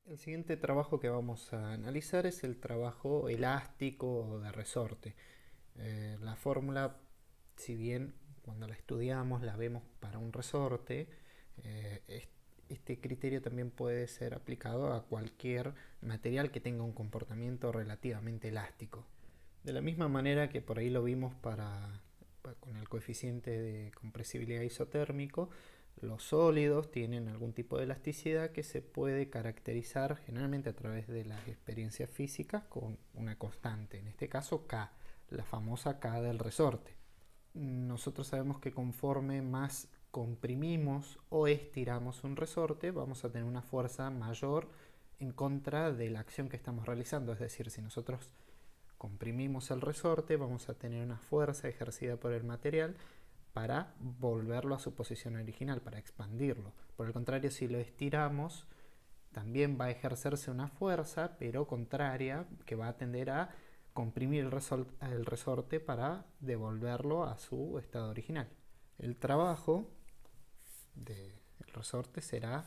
El siguiente trabajo que vamos a analizar es el trabajo elástico o de resorte. La fórmula, si bien cuando la estudiamos la vemos para un resorte, este criterio también puede ser aplicado a cualquier material que tenga un comportamiento relativamente elástico. De la misma manera que por ahí lo vimos con el coeficiente de compresibilidad isotérmico, los sólidos tienen algún tipo de elasticidad que se puede caracterizar generalmente a través de las experiencias físicas con una constante, en este caso K, la famosa K del resorte. Nosotros sabemos que conforme más comprimimos o estiramos un resorte, vamos a tener una fuerza mayor en contra de la acción que estamos realizando. Es decir, si nosotros comprimimos el resorte, vamos a tener una fuerza ejercida por el material para volverlo a su posición original, para expandirlo. Por el contrario, si lo estiramos, también va a ejercerse una fuerza, pero contraria, que va a tender a comprimir el resorte para devolverlo a su estado original. El trabajo del resorte será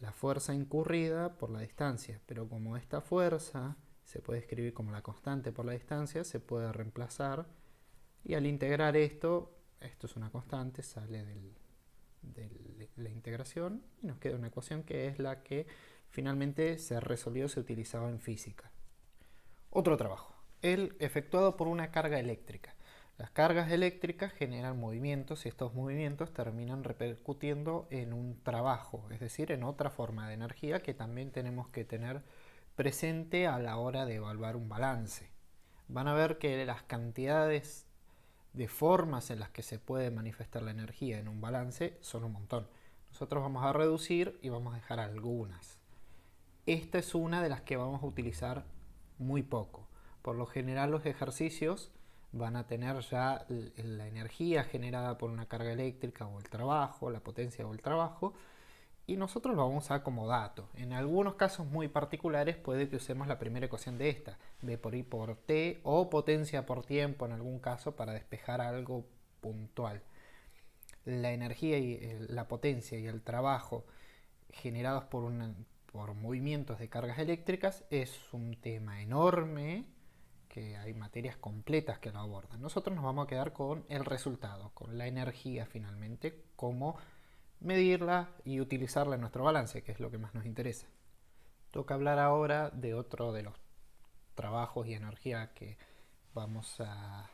la fuerza incurrida por la distancia, pero como esta fuerza se puede escribir como la constante por la distancia, se puede reemplazar y al integrar esto es una constante, sale de la integración y nos queda una ecuación que es la que finalmente se resolvió, se utilizaba en física. Otro trabajo, el efectuado por una carga eléctrica. Las cargas eléctricas generan movimientos y estos movimientos terminan repercutiendo en un trabajo, es decir, en otra forma de energía que también tenemos que tener presente a la hora de evaluar un balance. Van a ver que las cantidades de formas en las que se puede manifestar la energía en un balance son un montón. Nosotros vamos a reducir y vamos a dejar algunas. Esta es una de las que vamos a utilizar muy poco. Por lo general los ejercicios van a tener ya la energía generada por una carga eléctrica o el trabajo, la potencia o el trabajo, y nosotros lo vamos a dar como dato. En algunos casos muy particulares puede que usemos la primera ecuación de esta, B por I por T o potencia por tiempo en algún caso para despejar algo puntual. La energía y la potencia y el trabajo generados por movimientos de cargas eléctricas es un tema enorme que hay materias completas que lo abordan. Nosotros nos vamos a quedar con el resultado, con la energía finalmente, cómo medirla y utilizarla en nuestro balance, que es lo que más nos interesa. Toca hablar ahora de otro de los trabajos y energía que vamos a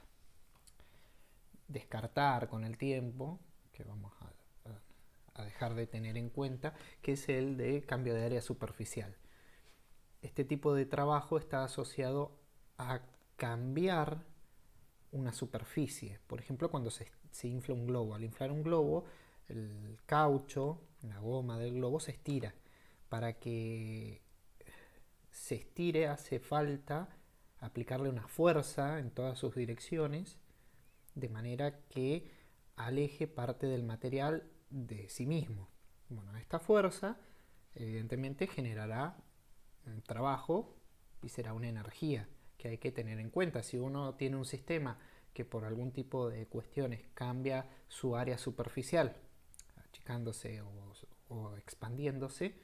descartar con el tiempo, que vamos a dejar de tener en cuenta, que es el de cambio de área superficial. Este tipo de trabajo está asociado a cambiar una superficie. Por ejemplo, cuando se infla un globo. Al inflar un globo, el caucho, la goma del globo se estira. Para que se estire hace falta aplicarle una fuerza en todas sus direcciones, de manera que aleje parte del material de sí mismo. Bueno, esta fuerza evidentemente generará un trabajo y será una energía que hay que tener en cuenta. Si uno tiene un sistema que por algún tipo de cuestiones cambia su área superficial, achicándose o expandiéndose,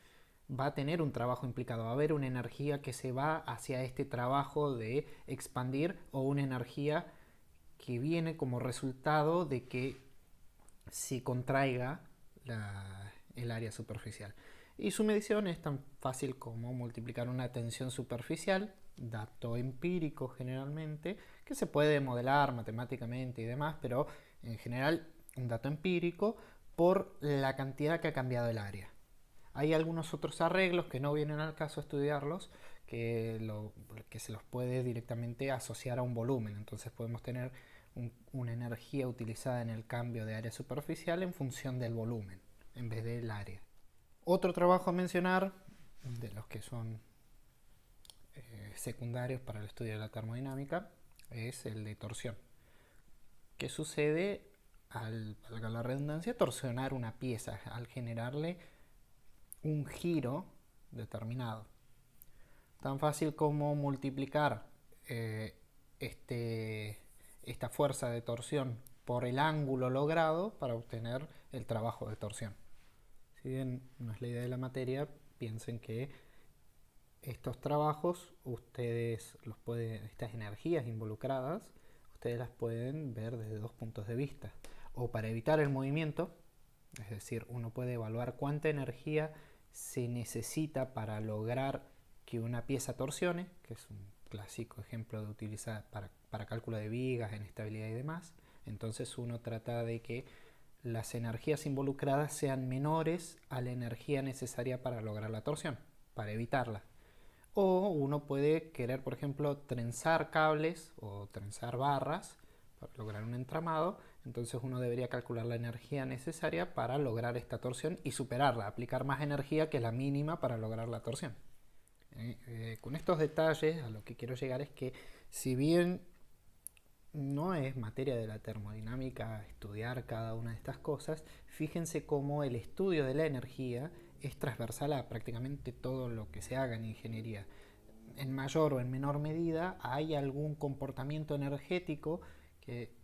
va a tener un trabajo implicado, va a haber una energía que se va hacia este trabajo de expandir o una energía que viene como resultado de que se contraiga el área superficial. Y su medición es tan fácil como multiplicar una tensión superficial, dato empírico generalmente, que se puede modelar matemáticamente y demás, pero en general un dato empírico por la cantidad que ha cambiado el área. Hay algunos otros arreglos que no vienen al caso estudiarlos, que se los puede directamente asociar a un volumen. Entonces podemos tener una energía utilizada en el cambio de área superficial en función del volumen, en vez del área. Otro trabajo a mencionar, de los que son secundarios para el estudio de la termodinámica, es el de torsión. ¿Qué sucede al, valga la redundancia, torsionar una pieza, al generarle un giro determinado? Tan fácil como multiplicar eh, esta fuerza de torsión por el ángulo logrado para obtener el trabajo de torsión. Si bien no es la idea de la materia, piensen que Estos trabajos, estas energías involucradas, ustedes las pueden ver desde dos puntos de vista. O para evitar el movimiento, es decir, uno puede evaluar cuánta energía se necesita para lograr que una pieza torsione, que es un clásico ejemplo de utilizar para cálculo de vigas, en estabilidad y demás. Entonces uno trata de que las energías involucradas sean menores a la energía necesaria para lograr la torsión, para evitarla. O uno puede querer, por ejemplo, trenzar cables o trenzar barras para lograr un entramado. Entonces uno debería calcular la energía necesaria para lograr esta torsión y superarla, aplicar más energía que la mínima para lograr la torsión. Con estos detalles a lo que quiero llegar es que, si bien no es materia de la termodinámica estudiar cada una de estas cosas, fíjense cómo el estudio de la energía es transversal a prácticamente todo lo que se haga en ingeniería. En mayor o en menor medida hay algún comportamiento energético que,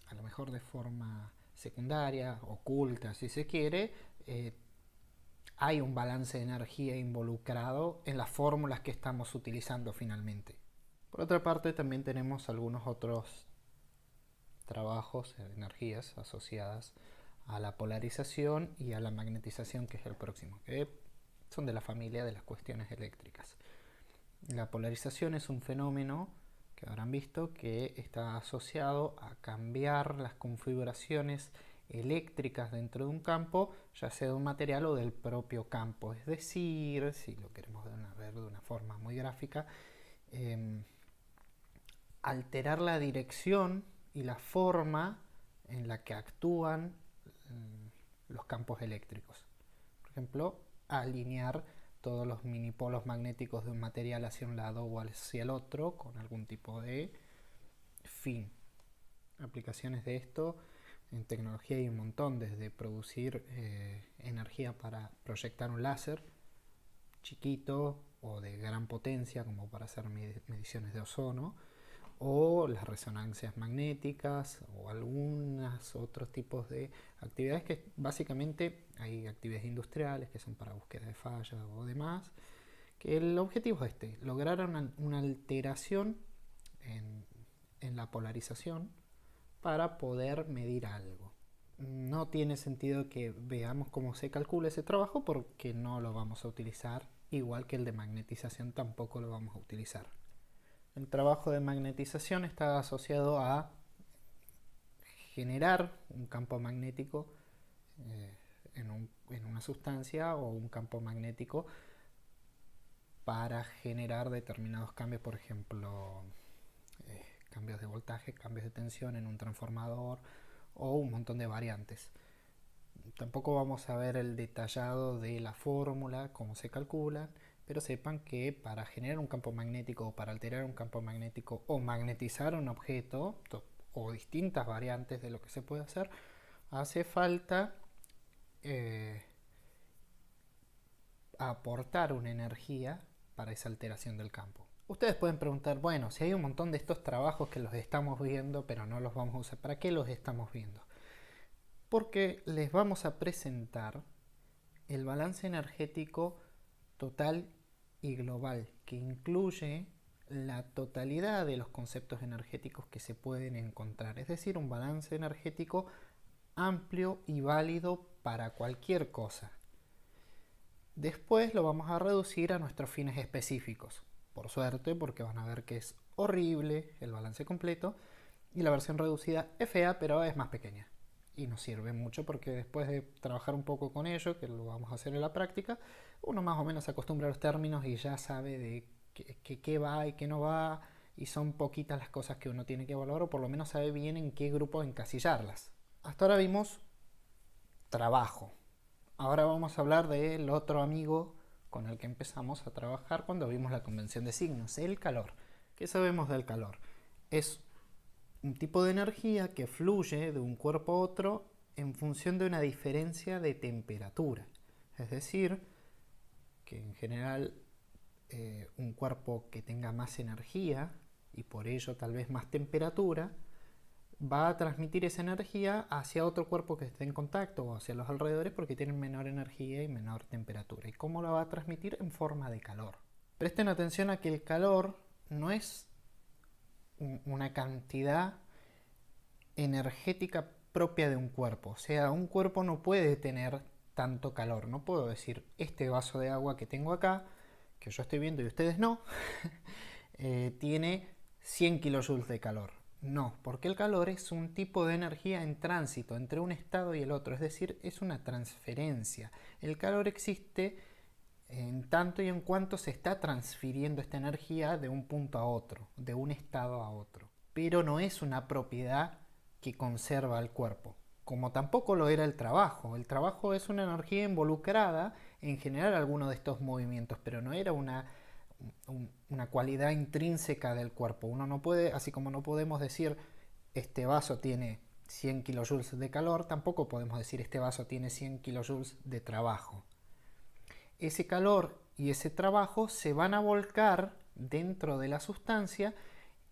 a lo mejor de forma secundaria, oculta si se quiere, hay un balance de energía involucrado en las fórmulas que estamos utilizando finalmente. Por otra parte, también tenemos algunos otros trabajos de energías asociadas a la polarización y a la magnetización, que es el próximo, que son de la familia de las cuestiones eléctricas. La polarización es un fenómeno que habrán visto que está asociado a cambiar las configuraciones eléctricas dentro de un campo, ya sea de un material o del propio campo. Es decir, si lo queremos ver de una forma muy gráfica, alterar la dirección y la forma en la que actúan los campos eléctricos. Por ejemplo, alinear todos los minipolos magnéticos de un material hacia un lado o hacia el otro con algún tipo de fin. Aplicaciones de esto en tecnología hay un montón, desde producir energía para proyectar un láser chiquito o de gran potencia, como para hacer mediciones de ozono, o las resonancias magnéticas, o algunos otros tipos de actividades que básicamente hay actividades industriales que son para búsqueda de fallas o demás, que el objetivo es lograr una alteración en la polarización para poder medir algo. No tiene sentido que veamos cómo se calcula ese trabajo, porque no lo vamos a utilizar, igual que el de magnetización tampoco lo vamos a utilizar. El trabajo de magnetización está asociado a generar un campo magnético en una sustancia, o un campo magnético para generar determinados cambios, por ejemplo, cambios de voltaje, cambios de tensión en un transformador, o un montón de variantes. Tampoco vamos a ver el detallado de la fórmula, cómo se calcula, pero sepan que para generar un campo magnético, o para alterar un campo magnético, o magnetizar un objeto, o distintas variantes de lo que se puede hacer, hace falta aportar una energía para esa alteración del campo. Ustedes pueden preguntar, bueno, si hay un montón de estos trabajos que los estamos viendo, pero no los vamos a usar, ¿para qué los estamos viendo? Porque les vamos a presentar el balance energético total y global, que incluye la totalidad de los conceptos energéticos que se pueden encontrar. Es decir, un balance energético amplio y válido para cualquier cosa. Después lo vamos a reducir a nuestros fines específicos. Por suerte, porque van a ver que es horrible el balance completo, y la versión reducida es fea, pero es más pequeña. Y nos sirve mucho porque después de trabajar un poco con ello, que lo vamos a hacer en la práctica, uno más o menos se acostumbra a los términos y ya sabe de qué va y qué no va, y son poquitas las cosas que uno tiene que evaluar, o por lo menos sabe bien en qué grupo encasillarlas. Hasta ahora vimos trabajo. Ahora vamos a hablar del otro amigo con el que empezamos a trabajar cuando vimos la convención de signos, el calor. ¿Qué sabemos del calor? Es un tipo de energía que fluye de un cuerpo a otro en función de una diferencia de temperatura. Es decir, que en general un cuerpo que tenga más energía, y por ello tal vez más temperatura, va a transmitir esa energía hacia otro cuerpo que esté en contacto, o hacia los alrededores, porque tienen menor energía y menor temperatura. ¿Y cómo la va a transmitir? En forma de calor. Presten atención a que el calor no es una cantidad energética propia de un cuerpo. O sea, un cuerpo no puede tener tanto calor. No puedo decir, este vaso de agua que tengo acá, que yo estoy viendo y ustedes no, tiene 100 kilojoules de calor. No, porque el calor es un tipo de energía en tránsito entre un estado y el otro, es decir, es una transferencia. El calor existe en tanto y en cuanto se está transfiriendo esta energía de un punto a otro, de un estado a otro. Pero no es una propiedad que conserva el cuerpo, como tampoco lo era el trabajo. El trabajo es una energía involucrada en generar alguno de estos movimientos, pero no era una cualidad intrínseca del cuerpo. Uno no puede, así como no podemos decir este vaso tiene 100 kilojoules de calor, tampoco podemos decir este vaso tiene 100 kilojoules de trabajo. Ese calor y ese trabajo se van a volcar dentro de la sustancia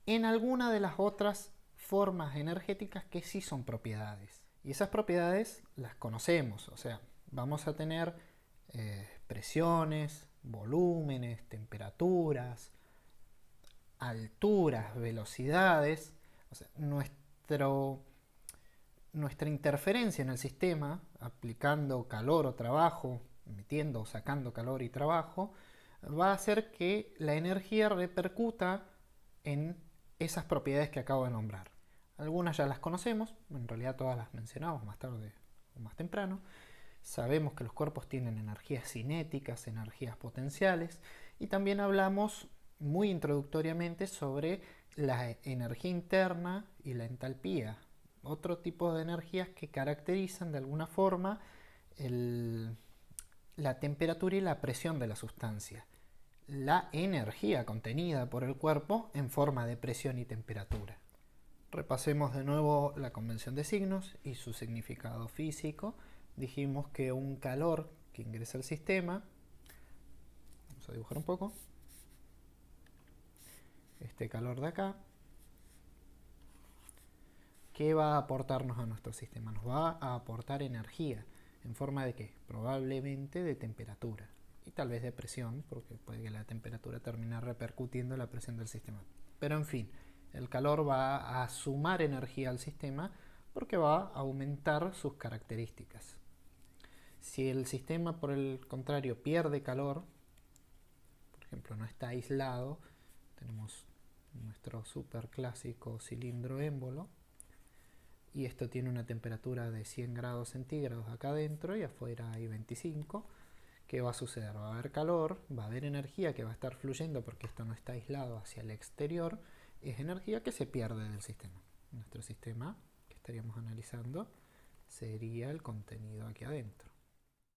en alguna de las otras formas energéticas que sí son propiedades. Y esas propiedades las conocemos, o sea, vamos a tener presiones, volúmenes, temperaturas, alturas, velocidades. O sea, nuestra interferencia en el sistema, aplicando calor o trabajo, metiendo o sacando calor y trabajo, va a hacer que la energía repercuta en esas propiedades que acabo de nombrar. Algunas ya las conocemos, en realidad todas las mencionamos más tarde o más temprano. Sabemos que los cuerpos tienen energías cinéticas, energías potenciales, y también hablamos muy introductoriamente sobre la energía interna y la entalpía, otro tipo de energías que caracterizan de alguna forma la temperatura y la presión de la sustancia, la energía contenida por el cuerpo en forma de presión y temperatura. Repasemos de nuevo la convención de signos y su significado físico. Dijimos que un calor que ingresa al sistema, vamos a dibujar un poco, este calor de acá, ¿qué va a aportarnos a nuestro sistema? Nos va a aportar energía. ¿En forma de qué? Probablemente de temperatura y tal vez de presión, porque puede que la temperatura termine repercutiendo en la presión del sistema. Pero en fin, el calor va a sumar energía al sistema porque va a aumentar sus características. Si el sistema, por el contrario, pierde calor, por ejemplo, no está aislado, tenemos nuestro super clásico cilindro émbolo, y esto tiene una temperatura de 100 grados centígrados acá adentro y afuera hay 25. ¿Qué va a suceder? Va a haber calor, va a haber energía que va a estar fluyendo porque esto no está aislado hacia el exterior. Es energía que se pierde del sistema. Nuestro sistema que estaríamos analizando sería el contenido aquí adentro.